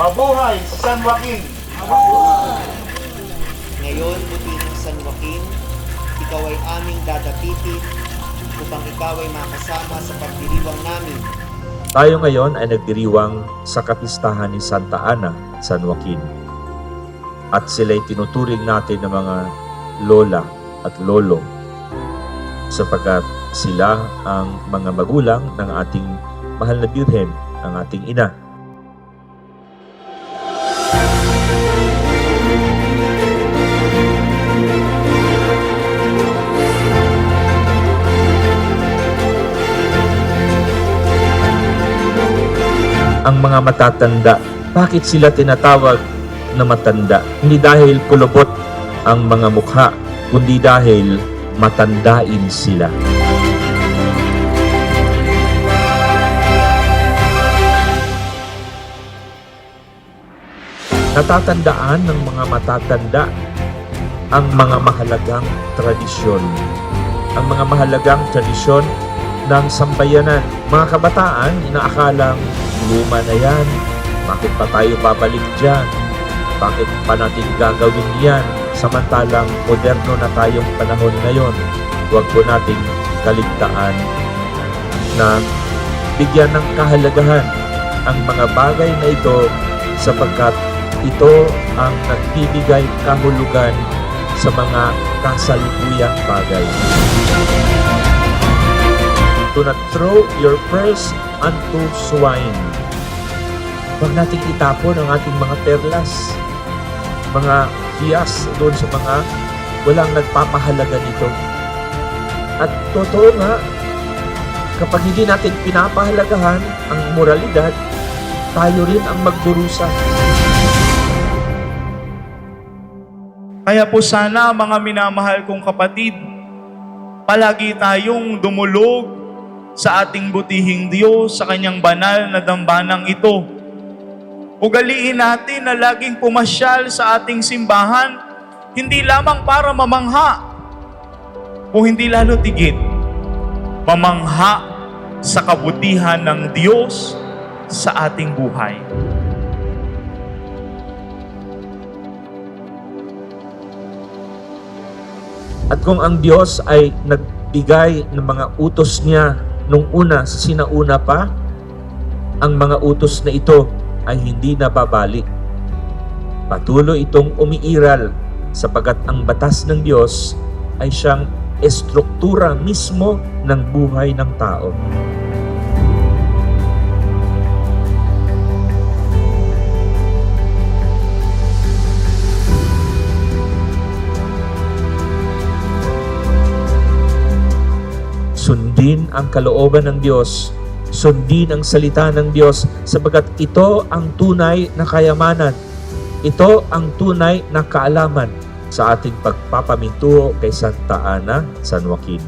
Mabuhay San Joaquin! Ngayon, butihing San Joaquin, ikaw ay aming dadapitin upang ikaw ay makasama sa pagdiriwang namin. Tayo ngayon ay nagdiriwang sa kapistahan ni Santa Ana, San Joaquin. At sila'y tinuturing natin ng mga lola at lolo sapagkat sila ang mga magulang ng ating mahal na Birhen, ang ating ina. Ang mga matatanda, bakit sila tinatawag na matanda? Hindi dahil kulubot ang mga mukha, kundi dahil matandain sila. Natatandaan ng mga matatanda ang mga mahalagang tradisyon. Ang mga mahalagang tradisyon ng sambayanan. Mga kabataan, inaakalang luma na yan. Bakit pa tayo babalik dyan? Bakit pa natin gagawin yan? Samantalang moderno na tayong panahon ngayon. Huwag po nating kaligtaan na bigyan ng kahalagahan ang mga bagay na ito sapagkat ito ang nagbibigay kahulugan sa mga kasalukuyang bagay. Do not throw your pearls unto swine. Huwag nating itapon ang ating mga perlas, mga hiyas doon sa mga walang nagpapahalaga nito. At totoo nga, kapag hindi natin pinapahalagahan ang moralidad, tayo rin ang magdurusa. Kaya po sana mga minamahal kong kapatid, palagi tayong dumulog sa ating butihing Diyos, sa kanyang banal na dambanang ito. Ugaliin natin na laging pumasyal sa ating simbahan, hindi lamang para mamangha, o hindi lalo tigit, mamangha sa kabutihan ng Diyos sa ating buhay. At kung ang Diyos ay nagbigay ng mga utos niya nung una, sinauna pa, ang mga utos na ito ay hindi nababalik. Patuloy itong umiiral sapagat ang batas ng Diyos ay siyang estruktura mismo ng buhay ng tao. Sundin ang kalooban ng Diyos, sundin ang salita ng Diyos, sapagat ito ang tunay na kayamanan. Ito ang tunay na kaalaman sa ating pagpapamintuho kay Santa Ana, San Joaquin.